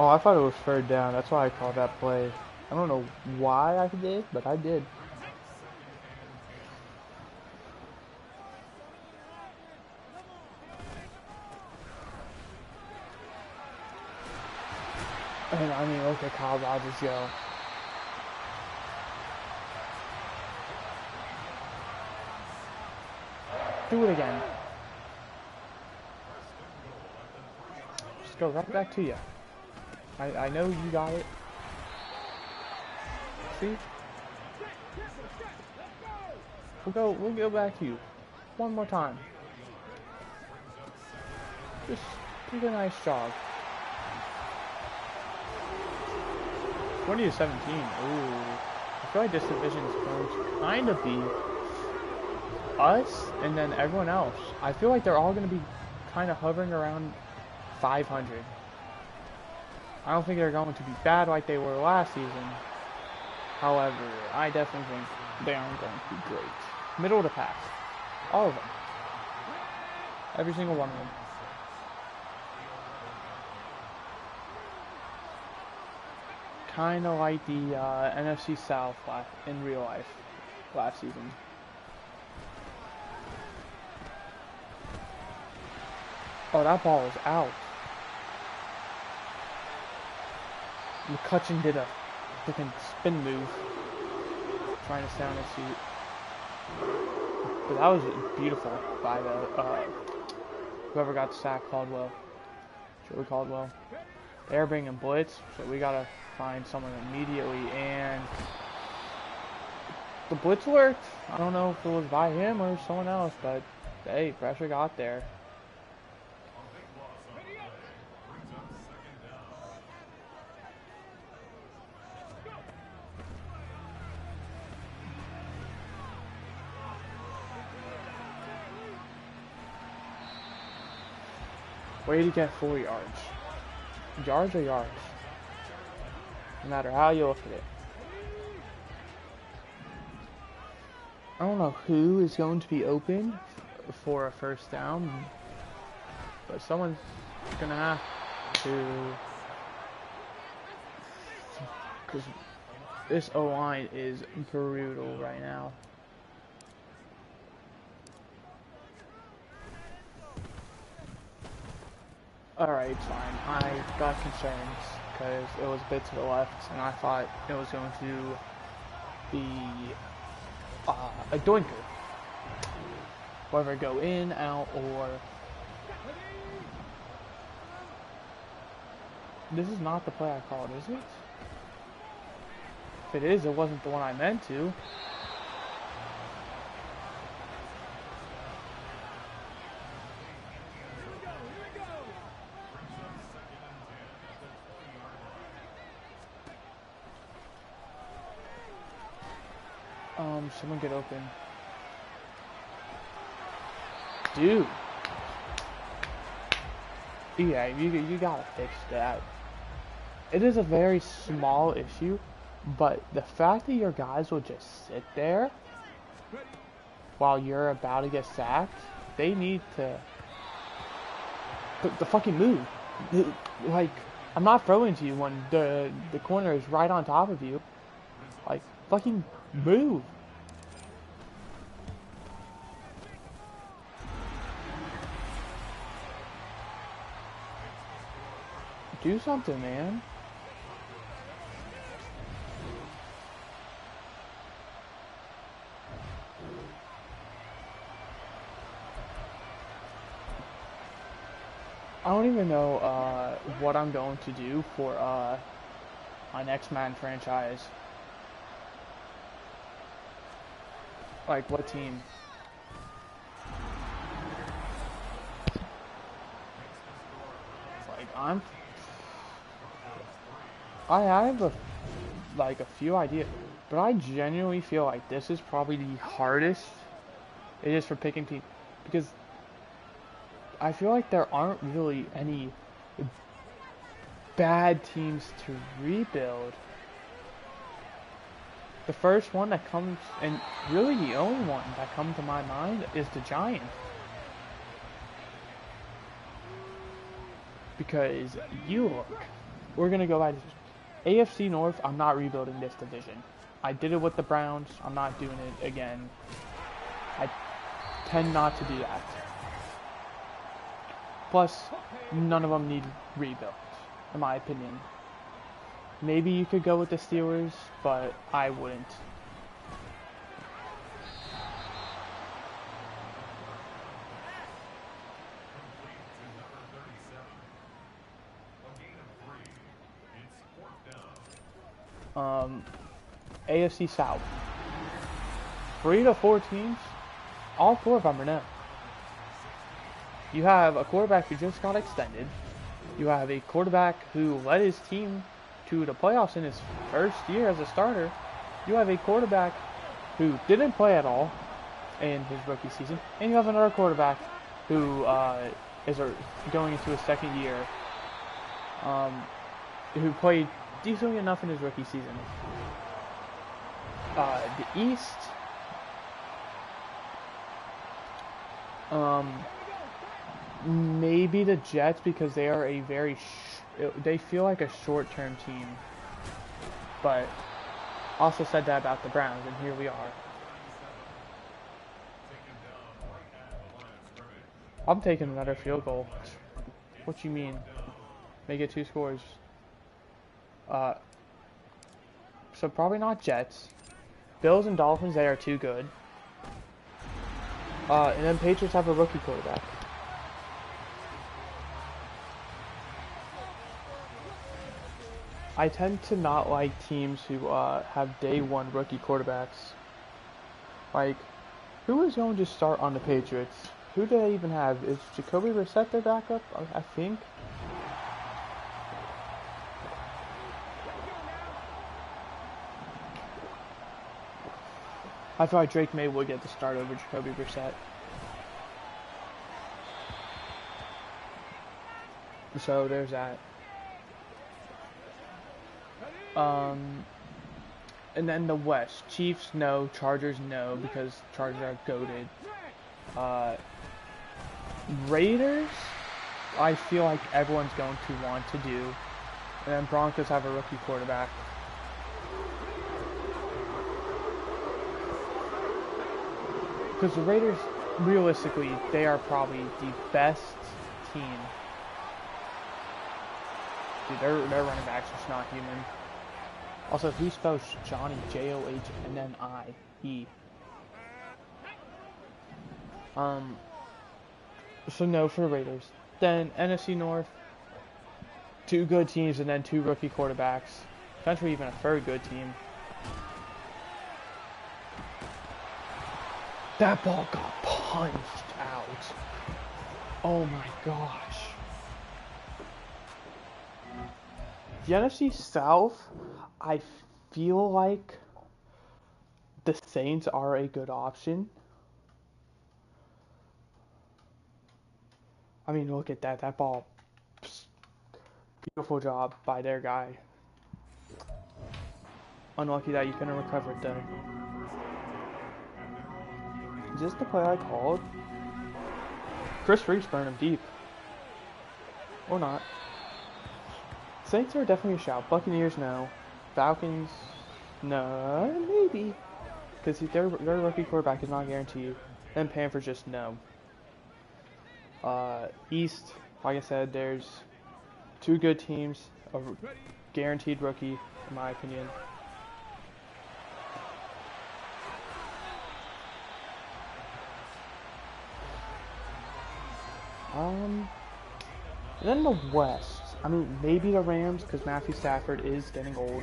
Oh, I thought it was third down. That's why I called that play. I don't know why I did, but I did. And I mean, look at Kyle Rogers go. Do it again. Just go right back to you. I know you got it. See? We'll go back to you. One more time. Just do a nice job. 20-17. Ooh. I feel like this division is going to kind of be us and then everyone else. I feel like they're all going to be kind of hovering around 500. I don't think they're going to be bad like they were last season. However, I definitely think they aren't going to be great. Middle of the pack. All of them. Every single one of them. Kind of like the NFC South in real life last season. Oh, that ball is out. McCutcheon did a freaking spin move, trying to stay on his feet. But that was beautiful by the whoever got the sack, Caldwell, Joey Caldwell. They're bringing blitz, so we gotta find someone immediately, and the blitz worked. I don't know if it was by him or someone else, but hey, pressure got there. Way to get 4 yards. Yards are yards. No matter how you look at it. I don't know who is going to be open for a first down, but someone's gonna have to, because this O-line is brutal right now. Alright, it's fine. I got concerns because it was a bit to the left, and I thought it was going to be a doinker. Whether go in, out, or... This is not the play I called, is it? If it is, it wasn't the one I meant to. Someone get open. Dude. Yeah, you gotta fix that. It is a very small issue, but the fact that your guys will just sit there while you're about to get sacked, they need to the fucking move. Like, I'm not throwing to you when the corner is right on top of you. Like, fucking move. Do something, man. I don't even know what I'm going to do for my next Man franchise. Like, what team? Like, I have a few ideas, but I genuinely feel like this is probably the hardest it is for picking teams, because I feel like there aren't really any bad teams to rebuild. The first one that comes, and really the only one that comes to my mind, is the Giants. Because you look, we're gonna go by division. AFC North, I'm not rebuilding this division. I did it with the Browns, I'm not doing it again. I tend not to do that. Plus, none of them need rebuilt, in my opinion. Maybe you could go with the Steelers, but I wouldn't. AFC South. 3 to 4 teams, all 4 of them are no. You have a quarterback who just got extended. You have a quarterback who led his team to the playoffs in his first year as a starter. You have a quarterback who didn't play at all in his rookie season. And you have another quarterback who is going into his second year, who played decently enough in his rookie season. The East, maybe the Jets, because they are a very they feel like a short-term team. But also said that about the Browns, and here we are. I'm taking another field goal. What you mean? Make it 2 scores. So probably not Jets. Bills and Dolphins, they are too good. And then Patriots have a rookie quarterback. I tend to not like teams who have day 1 rookie quarterbacks. Like, who is going to start on the Patriots? Who do they even have? Is Jacoby Brissett their backup? I think. I feel like Drake May would get the start over Jacoby Brissett. So there's that. And then the West. Chiefs, no. Chargers, no, because Chargers are goated. Raiders, I feel like everyone's going to want to do. And then Broncos have a rookie quarterback. Because the Raiders, realistically, they are probably the best team. Dude, their running back's just not human. Also, who spells Johnny? Johnnnie? So no for the Raiders. Then NFC North, 2 good teams and then 2 rookie quarterbacks. Potentially even a third good team. That ball got punched out. Oh my gosh. The NFC South, I feel like the Saints are a good option. I mean, look at that. That ball. Beautiful job by their guy. Unlucky that you couldn't recover it though. Is this the play I called? Chris Reese burned him deep. Or not. Saints are definitely a shout. Buccaneers, no. Falcons, no. Maybe. Because their rookie quarterback is not guaranteed. And Panthers, just no. East, like I said, there's two good teams. A guaranteed rookie, in my opinion. Then the West. I mean, maybe the Rams, because Matthew Stafford is getting old.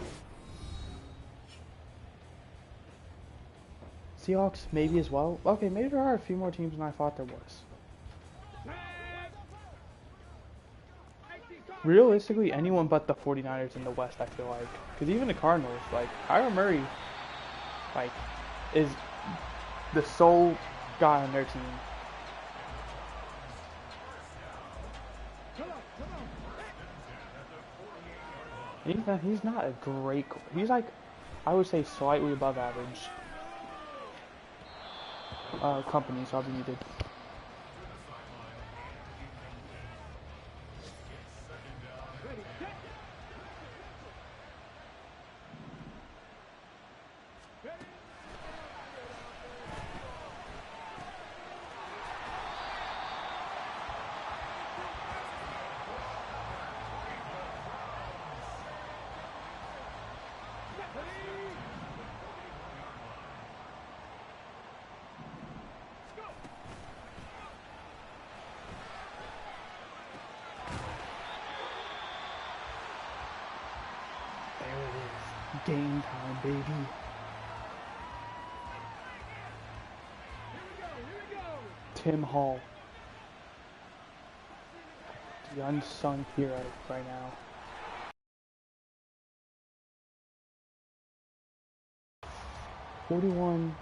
Seahawks, maybe as well. Okay, maybe there are a few more teams than I thought there was. Realistically, anyone but the 49ers in the West, I feel like. Because even the Cardinals, like, Kyler Murray, like, is the sole guy on their team. He's not a great. He's like, I would say slightly above average. Company, so I'll be muted. Game time, baby. Tim Hall. The unsung hero right now. 41,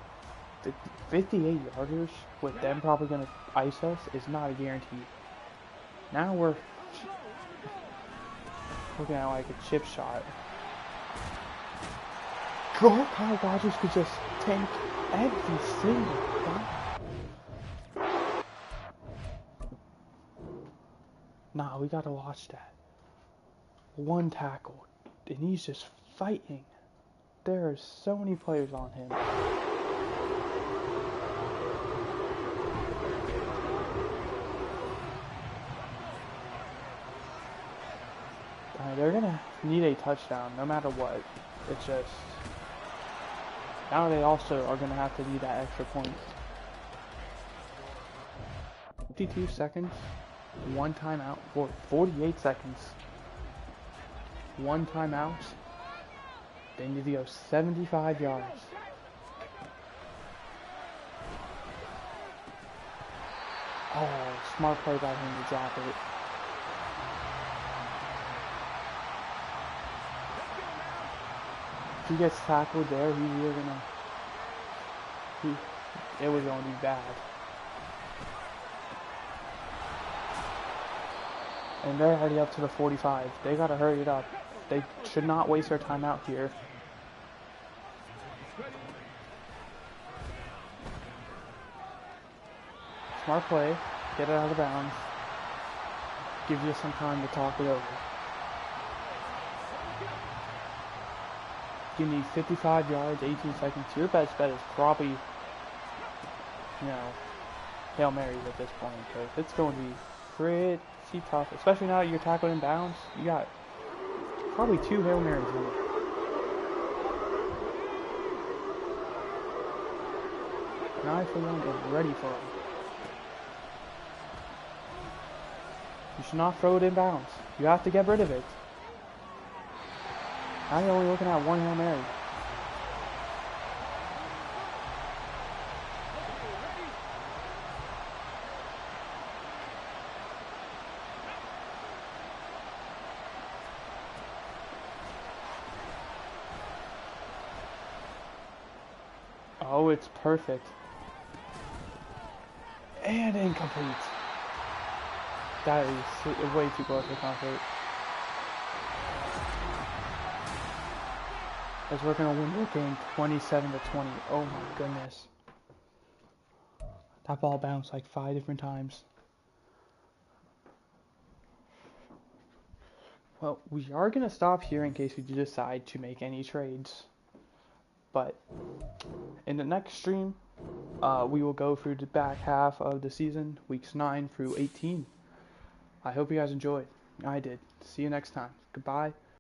58 yarders with them probably going to ice us is not a guarantee. Now we're looking at like a chip shot. Kyle Rogers could just tank every single guy. Nah, we gotta watch that. One tackle, and he's just fighting. There are so many players on him. They're gonna need a touchdown no matter what. It's just now they also are gonna have to need that extra point. 52 seconds, one timeout for 48 seconds. One timeout. They need to go 75 yards. Oh, smart play by him to drop it. If he gets tackled there, it was going to be bad. And they're already up to the 45. They got to hurry it up. They should not waste their time out here. Smart play. Get it out of bounds. Give you some time to talk it over. You need 55 yards, 18 seconds. Your best bet is probably, Hail Marys at this point, because it's going to be pretty tough, especially now that you're tackling in bounds. You got probably 2 Hail Marys in it. An for one is ready for him. You should not throw it in bounds. You have to get rid of it. Now you're only looking at 1 Hail Mary. Oh, it's perfect. And incomplete. That is way too close for comfort. As we're going to win the game 27-20. Oh my goodness. That ball bounced like 5 different times. Well, we are going to stop here in case we decide to make any trades. But in the next stream, we will go through the back half of the season, weeks 9 through 18. I hope you guys enjoyed. I did. See you next time. Goodbye.